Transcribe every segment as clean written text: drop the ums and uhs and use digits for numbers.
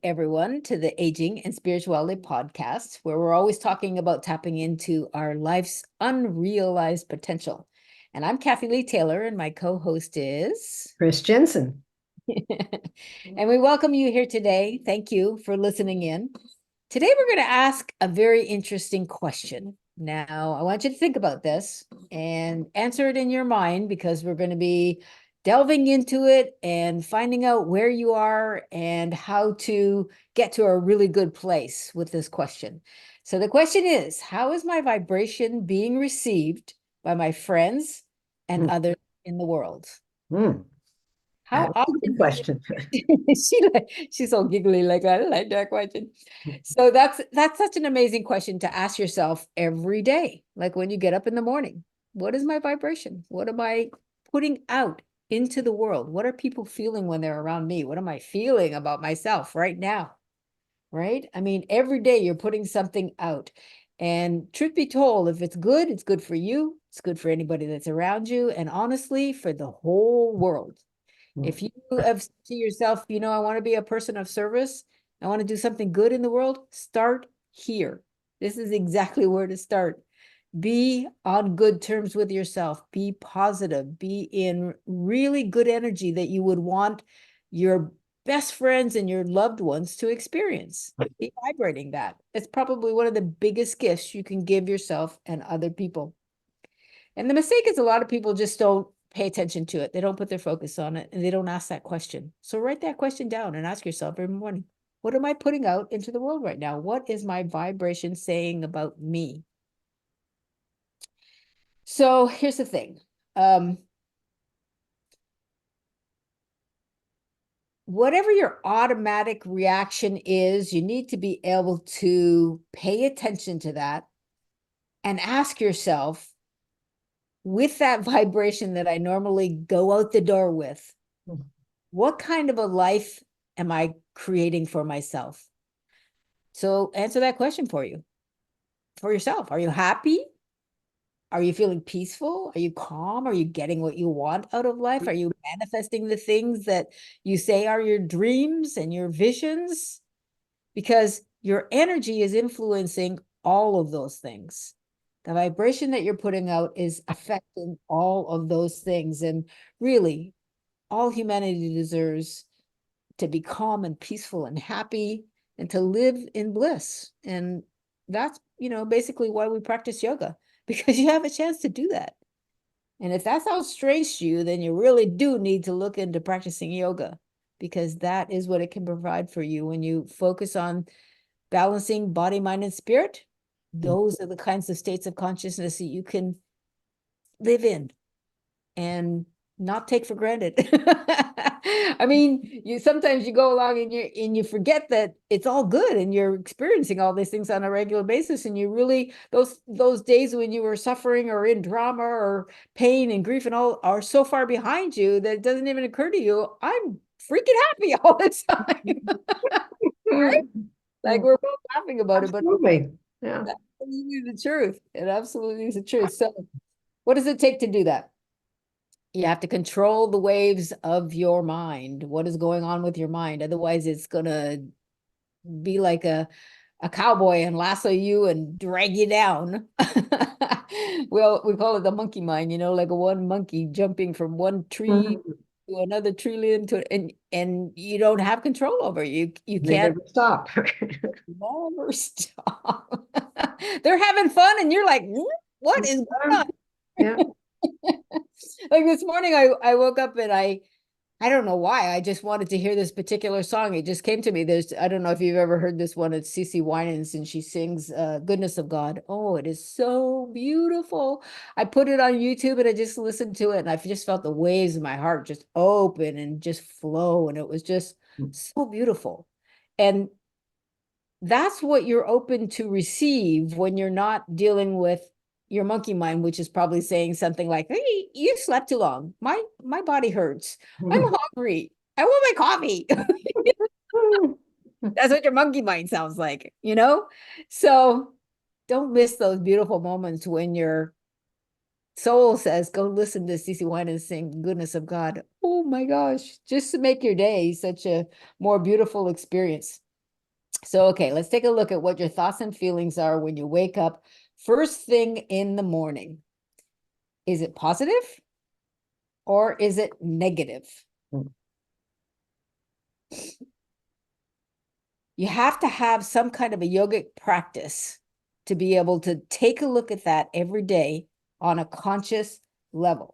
everyone to the Aging and Spirituality podcast, where we're always talking about tapping into our life's unrealized potential. And I'm Kathy Lee Taylor, and my co-host is Chris Jensen. And we welcome you here today. Thank you for listening in. Today, we're going to ask a very interesting question. Now, I want you to think about this and answer it in your mind, because we're going to be delving into it and finding out where you are and how to get to a really good place with this question. So the question is, how is my vibration being received by my friends and others in the world? How That's a often good question. she's so giggly, like I like that question. So that's such an amazing question to ask yourself every day. Like when you get up in the morning, what is my vibration? What am I putting out into the world? What are people feeling when they're around me? What am I feeling about myself right now? Right? I mean, every day you're putting something out. And truth be told, if it's good for you, it's good for anybody that's around you, and honestly, for the whole world. If you have said to yourself, I want to be a person of service, I want to do something good in the world, start here. This is exactly where to start. Be on good terms with yourself. Be positive. Be in really good energy that you would want your best friends and your loved ones to experience. Be vibrating that. It's probably one of the biggest gifts you can give yourself and other people. And the mistake is a lot of people just don't pay attention to it. They don't put their focus on it, and they don't ask that question. So write that question down and ask yourself every morning, what am I putting out into the world right now? What is my vibration saying about me? So here's the thing. Whatever your automatic reaction is, you need to be able to pay attention to that and ask yourself, with that vibration that I normally go out the door with, what kind of a life am I creating for myself? So answer that question for yourself. Are you happy? Are you feeling peaceful? Are you calm? Are you getting what you want out of life? Are you manifesting the things that you say are your dreams and your visions? Because your energy is influencing all of those things. The vibration that you're putting out is affecting all of those things. And really, all humanity deserves to be calm and peaceful and happy and to live in bliss. And that's, basically why we practice yoga, because you have a chance to do that. And if that sounds strange to you, then you really do need to look into practicing yoga, because that is what it can provide for you. When you focus on balancing body, mind, and spirit, those are the kinds of states of consciousness that you can live in and not take for granted. I mean, sometimes you go along and you forget that it's all good and you're experiencing all these things on a regular basis, and you really, those days when you were suffering or in drama or pain and grief and all are so far behind you that it doesn't even occur to you, I'm freaking happy all the time. Right? Like we're both laughing about it, but Absolutely. Yeah. that's absolutely the truth. It absolutely is the truth. So what does it take to do that? You have to control the waves of your mind. What is going on with your mind? Otherwise, it's going to be like a cowboy and lasso you and drag you down. Well, we call it the monkey mind, like a one monkey jumping from one tree to another tree limb and you don't have control over it. You They can't never stop. never stop. They're having fun and you're like, what is going on? Yeah. Like this morning, I woke up and I don't know why. I just wanted to hear this particular song. It just came to me. I don't know if you've ever heard this one. It's CeCe Winans, and she sings Goodness of God. Oh, it is so beautiful. I put it on YouTube and I just listened to it, and I just felt the waves in my heart just open and just flow. And it was just so beautiful. And that's what you're open to receive when you're not dealing with your monkey mind, which is probably saying something like, hey, you slept too long. My body hurts. I'm hungry. I want my coffee. That's what your monkey mind sounds like. So don't miss those beautiful moments when you're Soul says, go listen to CeCe Winans sing Goodness of God. Oh my gosh, just to make your day such a more beautiful experience. So, okay, let's take a look at what your thoughts and feelings are when you wake up first thing in the morning. Is it positive or is it negative? Mm. You have to have some kind of a yogic practice to be able to take a look at that every day on a conscious level.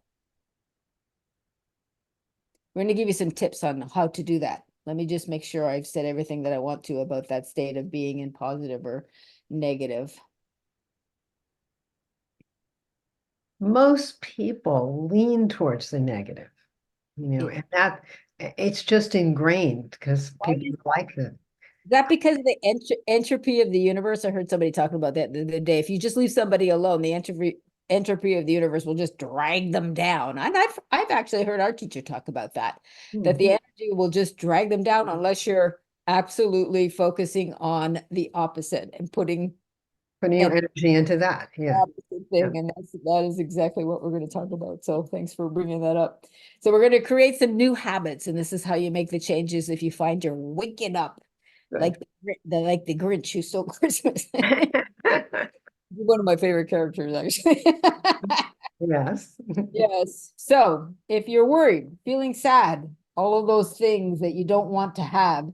We're going to give you some tips on how to do that. Let me just make sure I've said everything that I want to about that state of being in positive or negative. Most people lean towards the negative, It, and that it's just ingrained because why people is like that. that? Because of the entropy of the universe? I heard somebody talking about that the other day. If you just leave somebody alone, the entropy of the universe will just drag them down. And I've actually heard our teacher talk about that, that the energy will just drag them down unless you're absolutely focusing on the opposite and putting Putting your an energy into that. Yeah. opposite Yeah. thing. And that is exactly what we're going to talk about. So thanks for bringing that up. So we're going to create some new habits, and this is how you make the changes if you find you're waking up like Good. like the Grinch who stole Christmas. One of my favorite characters, actually. Yes. Yes. So if you're worried, feeling sad, all of those things that you don't want to have,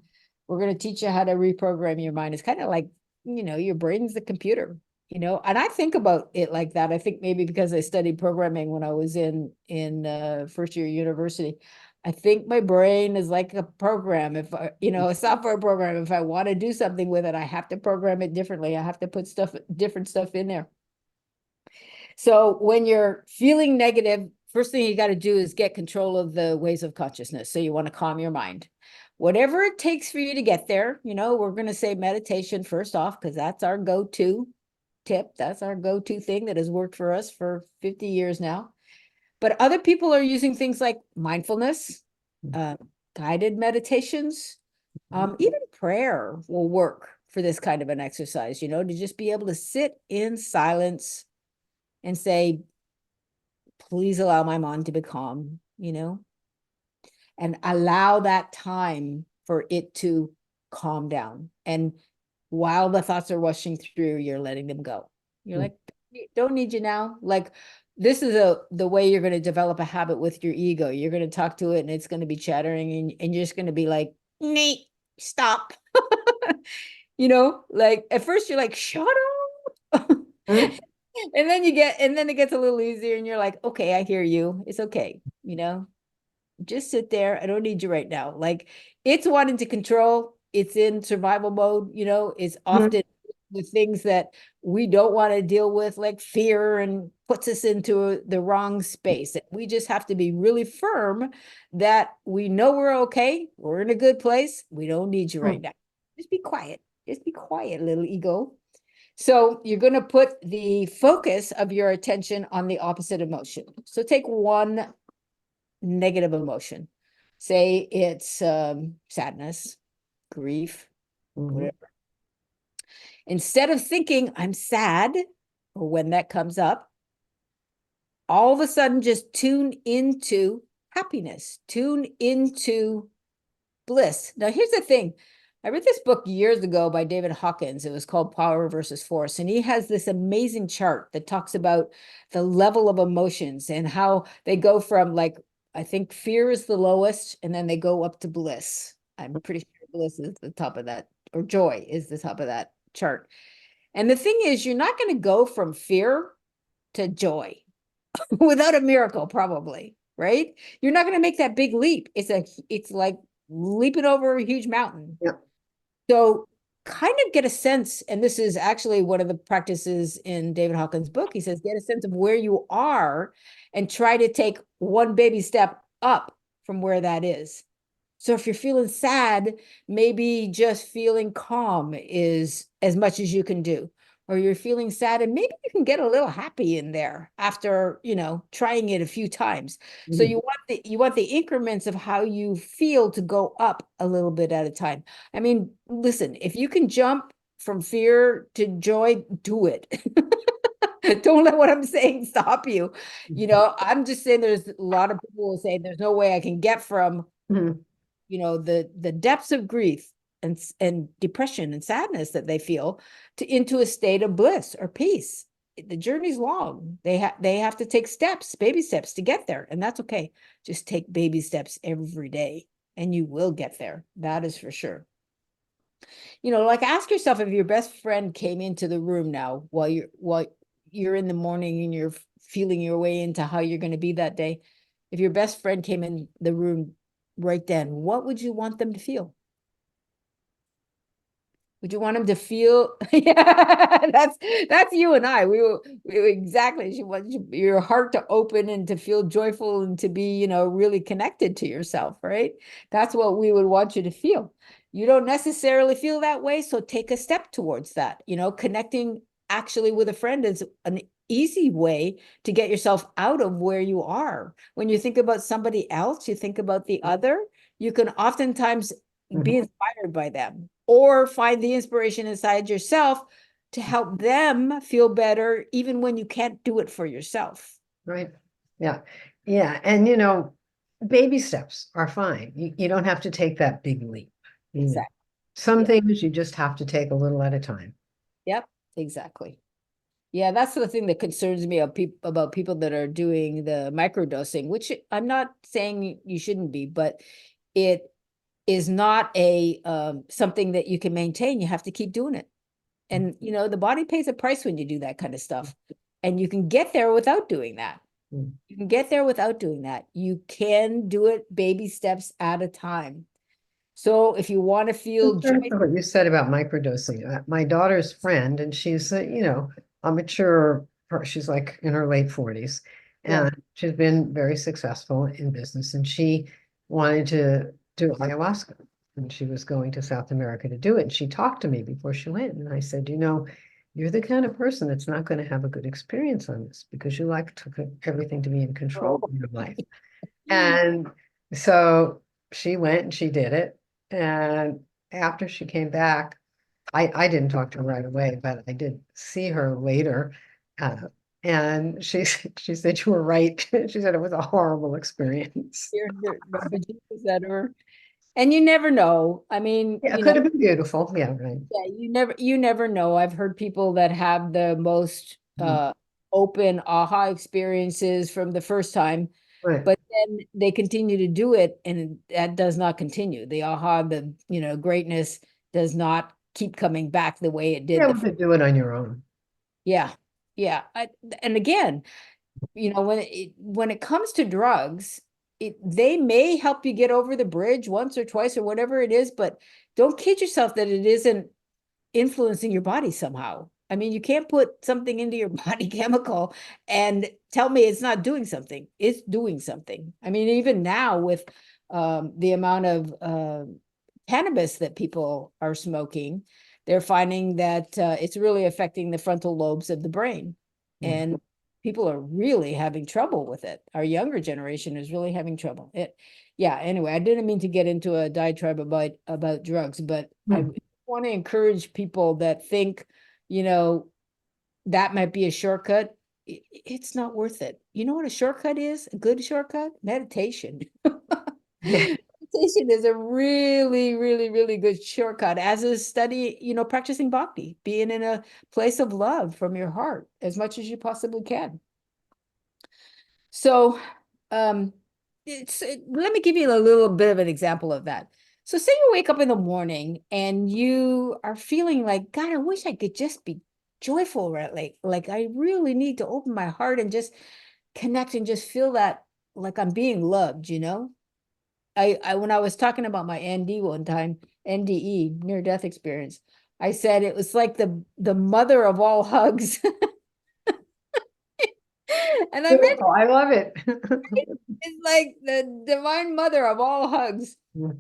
we're going to teach you how to reprogram your mind. It's kind of like, your brain's the computer, and I think about it like that. I think maybe because I studied programming when I was in first year university. I think my brain is like a program. If I, a software program, if I want to do something with it, I have to program it differently. I have to put different stuff in there. So when you're feeling negative, first thing you got to do is get control of the waves of consciousness. So you want to calm your mind. Whatever it takes for you to get there, we're going to say meditation first off, because that's our go-to tip. That's our go-to thing that has worked for us for 50 years now. But other people are using things like mindfulness, uh, guided meditations, even prayer will work for this kind of an exercise, to just be able to sit in silence and say, please allow my mind to be calm, and allow that time for it to calm down. And while the thoughts are rushing through, you're letting them go. You're like, don't need you now. Like, this is the way you're going to develop a habit with your ego. You're going to talk to it and it's going to be chattering, and you're just going to be like, Nate, stop. Like at first you're like, shut up. Mhm. And then it gets a little easier and you're like, okay, I hear you. It's okay. Just sit there. I don't need you right now. Like, it's wanting to control. It's in survival mode. It's often the things that we don't want to deal with, like fear, and puts us into the wrong space. We just have to be really firm that we know we're okay. We're in a good place. We don't need you right now. Just be quiet. Just be quiet, little ego. So you're going to put the focus of your attention on the opposite emotion. So take one negative emotion. Say it's sadness, grief, whatever. Instead of thinking I'm sad, or when that comes up, all of a sudden just tune into happiness, tune into bliss. Now, here's the thing. I read this book years ago by David Hawkins. It was called Power versus Force. And he has this amazing chart that talks about the level of emotions and how they go from, like, I think fear is the lowest, and then they go up to bliss. I'm pretty sure bliss is the top of that, or joy is the top of that chart. And the thing is, you're not going to go from fear to joy without a miracle, probably, right? You're not going to make that big leap. It's like leaping over a huge mountain. Yep. So kind of get a sense, and this is actually one of the practices in David Hawkins' book. He says, get a sense of where you are and try to take one baby step up from where that is. So if you're feeling sad, maybe just feeling calm is as much as you can do. Or you're feeling sad and maybe you can get a little happy in there after, trying it a few times. So you want the increments of how you feel to go up a little bit at a time. I mean, listen, if you can jump from fear to joy, do it. Don't let what I'm saying stop you. I'm just saying there's a lot of people who say there's no way I can get from, Mhm. the depths of grief and depression and sadness that they feel into a state of bliss or peace. The journey's long. They have to take steps, baby steps to get there, and that's okay. Just take baby steps every day, and you will get there. That is for sure. Like ask yourself if your best friend came into the room now while you're in the morning and you're feeling your way into how you're going to be that day. If your best friend came in the room right then, what would you want them to feel? Would you want them to feel? Yeah, that's you and I. We exactly. She wants your heart to open and to feel joyful and to be, really connected to yourself, right? That's what we would want you to feel. You don't necessarily feel that way, so take a step towards that. Connecting actually with a friend is an easy way to get yourself out of where you are. When you think about somebody else, you think about the other, you can oftentimes be Mhm. inspired by them or find the inspiration inside yourself to help them feel better, even when you can't do it for yourself. Right. Yeah. Yeah. And baby steps are fine. You don't have to take that big leap. Exactly. Some Yeah. things you just have to take a little at a time. Yep. Exactly. Yeah, that's the thing that concerns me about people that are doing the microdosing, which I'm not saying you shouldn't be, but it is not a something that you can maintain. You have to keep doing it. And the body pays a price when you do that kind of stuff. And you can get there without doing that. Mm. You can get there without doing that. You can do it baby steps at a time. So if you want to feel joy, Concerned for what you said about microdosing. My daughter's friend, and she's a mature, she's like in her late 40s, yeah, and she's been very successful in business, and she wanted to do ayahuasca, and she was going to South America to do it. And she talked to me before she went, and I said, you're the kind of person that's not going to have a good experience on this because you like everything to be in control of your life. And so she went and she did it. And after she came back, I didn't talk to her right away, but I did see her later. Uh, and she said you were right. She said it was a horrible experience. and you never know. I mean, Yeah, it could have been beautiful. Yeah, right. yeah, you never know. I've heard people that have the most Mhm. open aha experiences from the first time, Right. but then they continue to do it and that does not continue. The aha, the greatness does not keep coming back the way it You're did the able to first. do it on your own. Yeah. Yeah. And again, when it comes to drugs, they may help you get over the bridge once or twice or whatever it is, but don't kid yourself that it isn't influencing your body somehow. I mean, you can't put something into your body chemical and tell me it's not doing something. It's doing something. I mean, even now with the amount of cannabis that people are smoking, they're finding that it's really affecting the frontal lobes of the brain. Mm. And people are really having trouble with it. Our younger generation is really having trouble. Yeah, anyway, I didn't mean to get into a diatribe about drugs, but I Mm. want to encourage people that think, you know, that might be a shortcut. It's not worth it. You know what a shortcut is? A good shortcut? Meditation. Yeah. Meditation is a really, really, really good shortcut, as is study, practicing bhakti, being in a place of love from your heart as much as you possibly can. So, um, let me give you a little bit of an example of that. So, say you wake up in the morning and you are feeling like, God, I wish I could just be joyful, right? Like I really need to open my heart and just connect and just feel that like I'm being loved. I when I was talking about my ND one time, NDE, near death experience, I said it was like the mother of all hugs. And I meant Beautiful. I love it. it's like the divine mother of all hugs. Mm.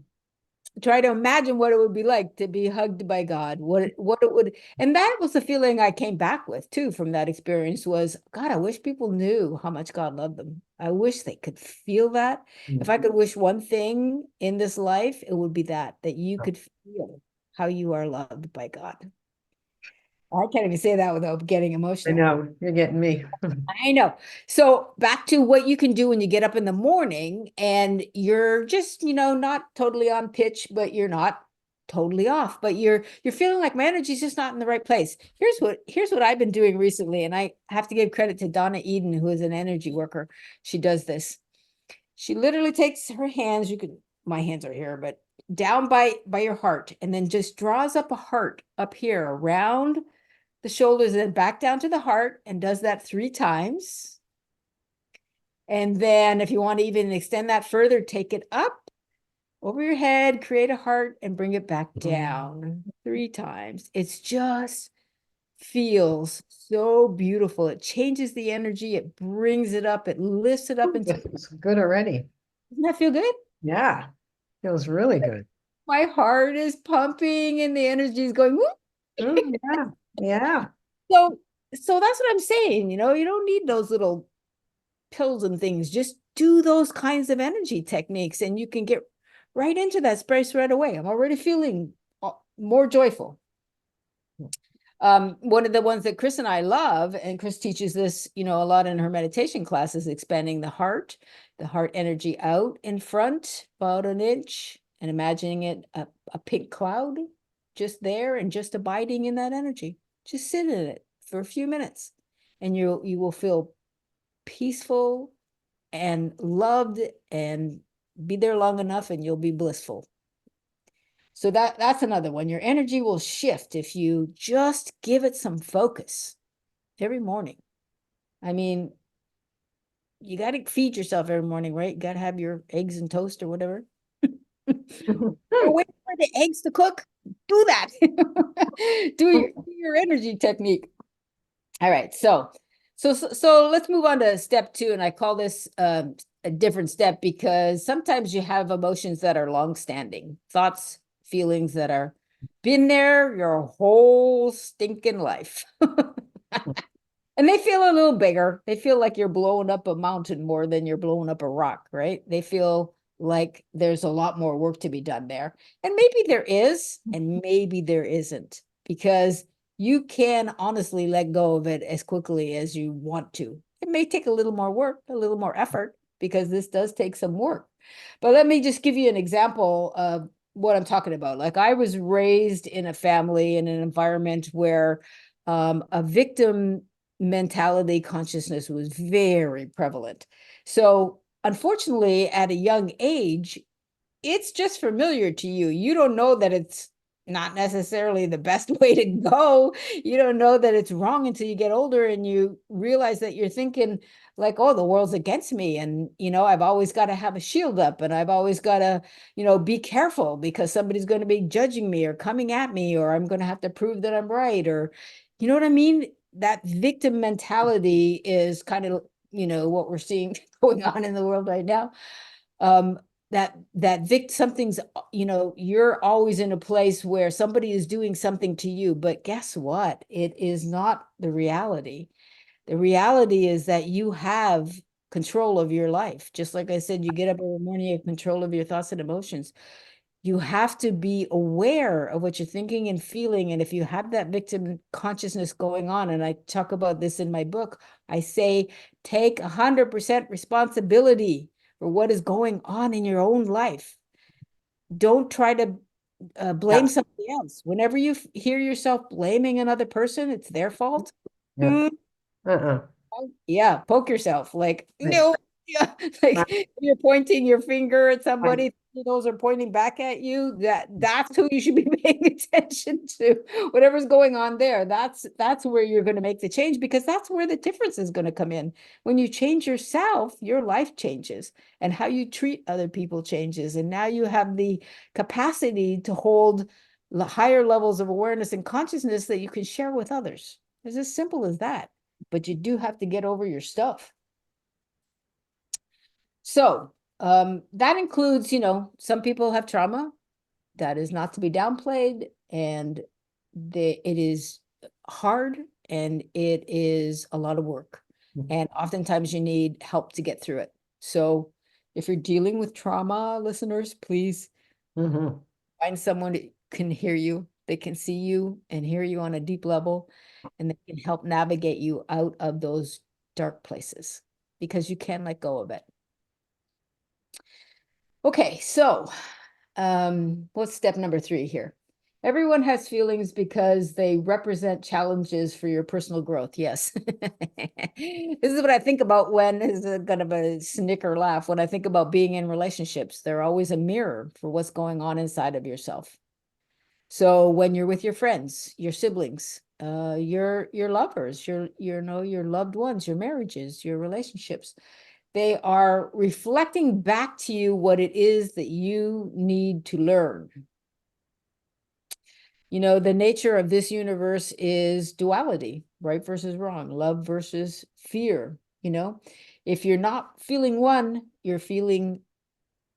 Try to imagine what it would be like to be hugged by God. What it would, and that was the feeling I came back with too from that experience was, God, I wish people knew how much God loved them. I wish they could feel that. If I could wish one thing in this life, it would be that you could feel how you are loved by God. I can't even say that without getting I emotional. know, you're getting me. I know. So back to what you can do when you get up in the morning and you're just, not totally on pitch, but you're not totally off, but you're feeling like my energy's just not in the right place. Here's what I've been doing recently, and I have to give credit to Donna Eden, who is an energy worker. She does this. She literally takes her hands, my hands are here, but down by your heart, and then just draws up a heart up here around the shoulders and then back down to the heart, and does that 3 times. And then if you want to even extend that further, take it up over your head, create a heart, and bring it back down 3 times. It's just feels so beautiful. It changes the energy, it brings it up, it lifts it up into. It's good already. Doesn't that feel good? Yeah, feels really good. My heart is pumping and the energy is going, whoop. Yeah, yeah. So, so that's what I'm saying. You don't need those little pills and things. Just do those kinds of energy techniques and you can get right into that space right away. I'm already feeling more joyful. One of the ones that Chris and I love, and Chris teaches this, a lot in her meditation classes, expanding the heart energy out in front, about an inch, and imagining it a pink cloud just there and just abiding in that energy. Just sit in it for a few minutes and you will feel peaceful and loved, and be there long enough and you'll be blissful. So that's another one. Your energy will shift if you just give it some focus every morning. I mean, you got to feed yourself every morning, right? You got to have your eggs and toast or whatever. You're waiting for the eggs to cook. Do that. do your energy technique. All right. So let's move on to step 2. And I call this a different step because sometimes you have emotions that are long-standing, thoughts, feelings that are been there your whole stinking life. And they feel a little bigger. They feel like you're blowing up a mountain more than you're blowing up a rock, right? They feel like there's a lot more work to be done there. And maybe there is, and maybe there isn't, because you can honestly let go of it as quickly as you want to. It may take a little more work, a little more effort, because this does take some work. But let me just give you an example of what I'm talking about. Like, I was raised in a family, in an environment where a victim mentality consciousness was very prevalent. So unfortunately, at a young age, it's just familiar to you. You don't know that it's not necessarily the best way to go. You don't know that it's wrong until you get older and you realize that you're thinking like, oh, the world's against me. And, I've always got to have a shield up, and I've always got to, be careful because somebody's going to be judging me or coming at me, or I'm going to have to prove that I'm right. Or, you know what I mean? That victim mentality is kind of, what we're seeing going on in the world right now. Something's, you're always in a place where somebody is doing something to you, but guess what? It is not the reality. The reality is that you have control of your life. Just like I said, you get up every morning, you have control of your thoughts and emotions. You have to be aware of what you're thinking and feeling. And if you have that victim consciousness going on, and I talk about this in my book, I say, take 100% responsibility for what is going on in your own life. Don't try to blame Yeah, somebody else. Whenever you hear yourself blaming another person, it's their fault. yeah. Uh-uh. Yeah, poke yourself. Like, Right. no, yeah, Right. like you're pointing your finger at Right. somebody, those are pointing back at you. That's who you should be paying attention to. Whatever's going on there, that's where you're going to make the change, because that's where the difference is going to come in. When you change yourself, your life changes, and how you treat other people changes. And now you have the capacity to hold higher levels of awareness and consciousness that you can share with others. It's as simple as that, but you do have to get over your stuff. So that includes, some people have trauma that is not to be downplayed, and it is hard and it is a lot of work. And oftentimes you need help to get through it. So if you're dealing with trauma, listeners, please Mm-hmm. find someone who can hear you, They can see you and hear you on a deep level, and they can help navigate you out of those dark places because you can let go of it. Okay, so what's step number 3 here? Everyone has feelings because they represent challenges for your personal growth. Yes. This is what I think about when, this is kind of a snicker laugh, when I think about being in relationships. They're always a mirror for what's going on inside of yourself. So when you're with your friends, your siblings, your lovers, your loved ones, your marriages, your relationships, they are reflecting back to you what it is that you need to learn. The nature of this universe is duality, right versus wrong, love versus fear. If you're not feeling one, you're feeling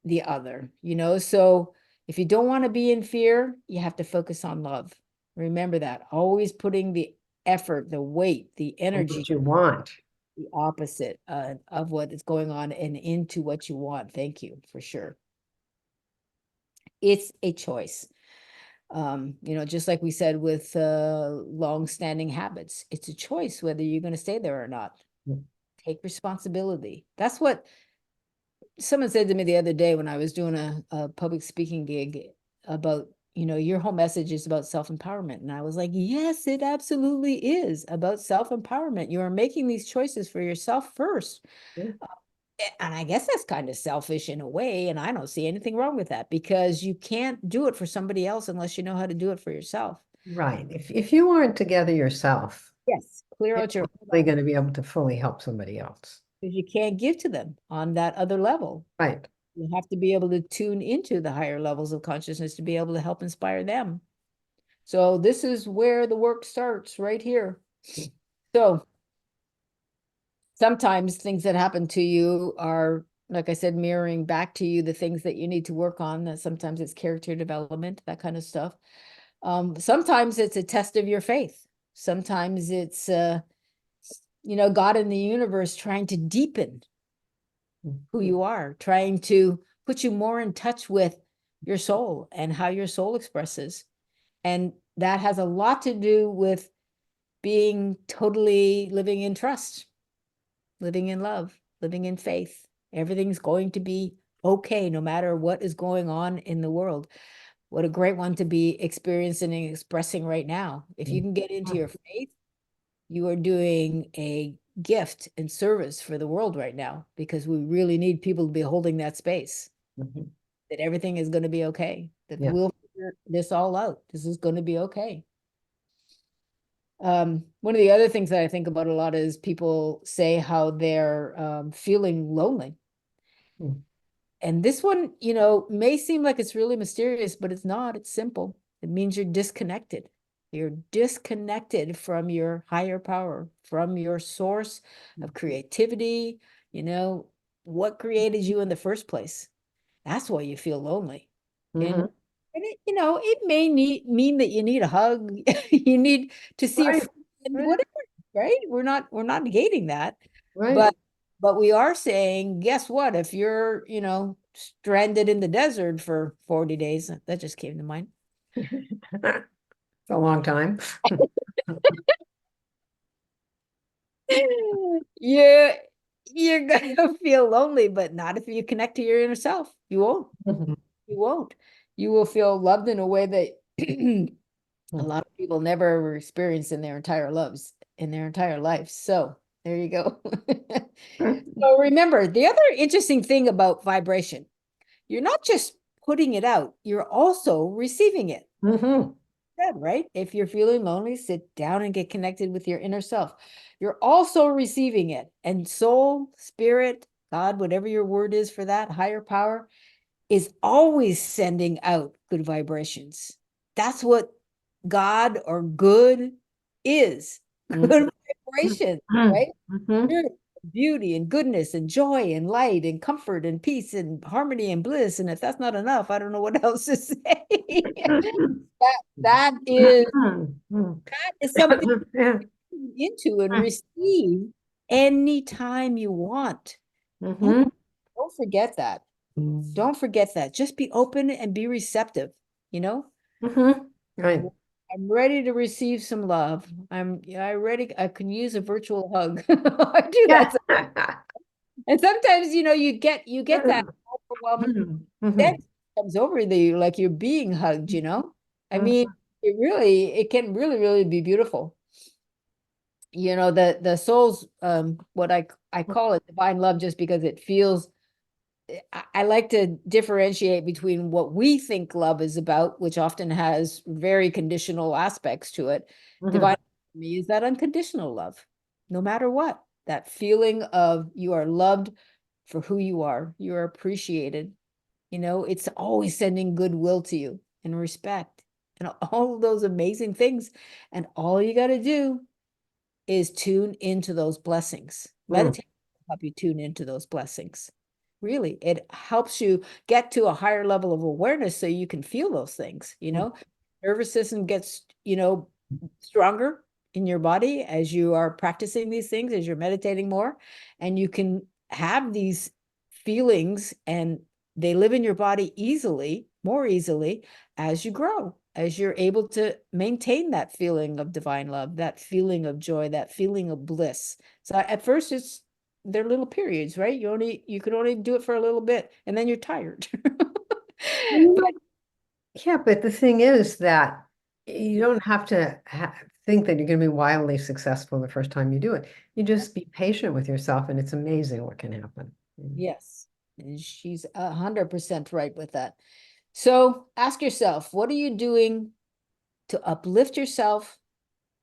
the other, so if you don't want to be in fear, you have to focus on love. Remember that, always putting the effort, the weight, the energy, What you want. the opposite of what is going on and into what you want. Thank you, for sure. It's a choice. Just like we said with long-standing habits, it's a choice whether you're going to stay there or not. Take responsibility. That's what someone said to me the other day when I was doing a public speaking gig about, your whole message is about self-empowerment. And I was like, yes, it absolutely is about self-empowerment. You are making these choices for yourself first. Yeah. And I guess that's kind of selfish in a way, and I don't see anything wrong with that, because you can't do it for somebody else unless you know how to do it for yourself. Right. If you aren't together yourself, Yes, clear you're out your, probably going to be able to fully help somebody else. because you can't give to them on that other level. Right. You have to be able to tune into the higher levels of consciousness to be able to help inspire them. So this is where the work starts, right here. So sometimes things that happen to you are, like I said, mirroring back to you the things that you need to work on. That sometimes it's character development, that kind of stuff. Sometimes it's a test of your faith. Sometimes it's, God in the universe trying to deepen who you are, trying to put you more in touch with your soul and how your soul expresses. And that has a lot to do with being totally living in trust, living in love, living in faith. Everything's going to be okay, no matter what is going on in the world. What a great one to be experiencing and expressing right now. If you can get into your faith, you are doing a gift and service for the world right now, because we really need people to be holding that space, that everything is going to be okay, that we'll figure this all out. This is going to be okay. One of the other things that I think about a lot is people say how they're feeling lonely. And this one, may seem like it's really mysterious, but it's not. It's simple. It means you're disconnected. You're disconnected from your higher power, from your source of creativity, what created you in the first place. That's why you feel lonely. And it may mean that you need a hug, you need to see a friend, whatever, right? We're not negating that. Right. But we are saying, guess what? If you're, stranded in the desert for 40 days, that just came to mind. It's a long time. Yeah, you're gonna feel lonely, but not if you connect to your inner self. You won't. You won't. You will feel loved in a way that a lot of people never ever experience in their entire lives. So there you go. So remember, the other interesting thing about vibration, you're not just putting it out, you're also receiving it. Right? If you're feeling lonely, sit down and get connected with your inner self. You're also receiving it. And soul, spirit, God, whatever your word is for that, higher power, is always sending out good vibrations. That's what God or good is. Good vibrations, right? Beauty and goodness and joy and light and comfort and peace and harmony and bliss. And if that's not enough, I don't know what else to say. that is something into and receive anytime you want. Don't forget that. Don't forget that. Just be open and be receptive, Right. I'm ready to receive some love. I can use a virtual hug. I do Yeah. that. And sometimes, you get that overwhelming Mhm. sense comes over you like you're being hugged. I Mhm. mean, it can really, really be beautiful. The soul's what I call it divine love just because it feels I like to differentiate between what we think love is about, which often has very conditional aspects to it. Divine Mhm. love for me is that unconditional love, no matter what. That feeling of you are loved for who you are, you're appreciated. It's always sending goodwill to you and respect and all of those amazing things. And all you got to do is tune into those blessings. Mhm. Meditation will help you tune into those blessings. Really, it helps you get to a higher level of awareness so you can feel those things. Nervous system gets, stronger in your body as you are practicing these things, as you're meditating more, and you can have these feelings and they live in your body easily, more easily as you grow, as you're able to maintain that feeling of divine love, that feeling of joy, that feeling of bliss. So at first they're little periods, right? You can only do it for a little bit and then you're tired. But Yeah, but the thing is that you don't have to think that you're going to be wildly successful the first time you do it. You just be patient with yourself, and it's amazing what can happen. yes, and she's 100% right with that. So ask yourself, what are you doing to uplift yourself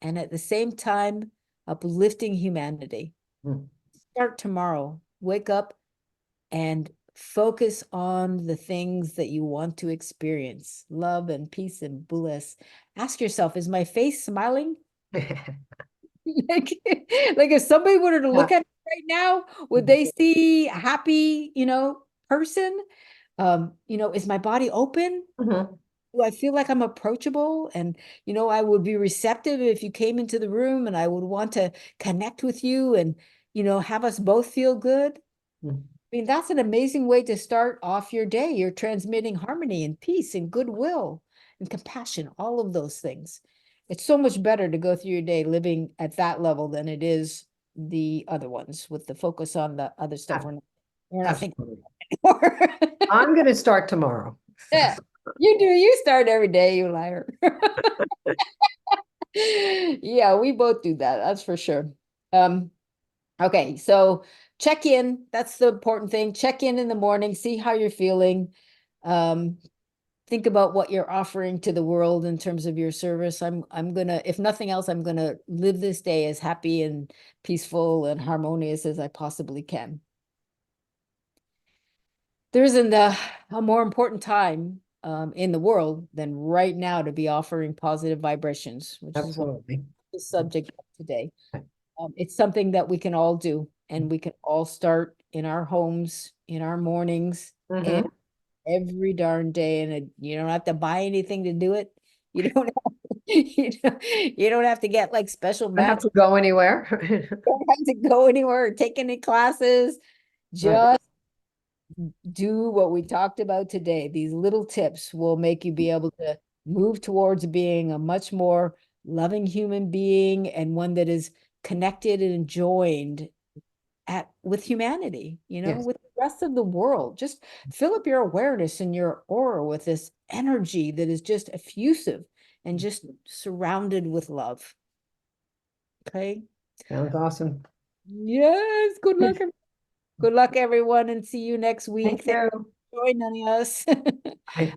and at the same time uplifting humanity? Mm. Start tomorrow. Wake up and focus on the things that you want to experience, love and peace and bliss. Ask yourself, is my face smiling? like, like if somebody were to look Yeah. at me right now, would they see a happy, person? Is my body open? Mhm. Do I feel like I'm approachable? And, I would be receptive if you came into the room and I would want to connect with you and, have us both feel good. Mhm. I mean, that's an amazing way to start off your day. You're transmitting harmony and peace and goodwill and compassion, all of those things. It's so much better to go through your day living at that level than it is the other ones with the focus on the other stuff Ab- we're not thinking Absolutely. anymore. I'm going to start tomorrow. Yeah, you do. You start every day, you liar. Yeah, we both do that. That's for sure. Um, Okay, so check in. That's the important thing. Check in the morning, see how you're feeling. Um, think about what you're offering to the world in terms of your service. I'm gonna, if nothing else, I'm gonna live this day as happy and peaceful and harmonious as I possibly can. There isn't a more important time in the world than right now to be offering positive vibrations, which is what Absolutely. the subject of today. It's something that we can all do, and we can all start in our homes, in our mornings, and Mhm. every darn day. And you don't have to buy anything to do it. You don't have, you don't have to get like special I have mats. to go anywhere. You don't have to go anywhere or take any classes. Right. Just do what we talked about today. These little tips will make you be able to move towards being a much more loving human being and one that is connected and joined with humanity, Yes. with the rest of the world. Just fill up your awareness and your aura with this energy that is just effusive and just surrounded with love. Okay. Sounds awesome. Yes. Good luck. Good luck, everyone, and see you next Thank week. Thanks you. for joining us. Bye.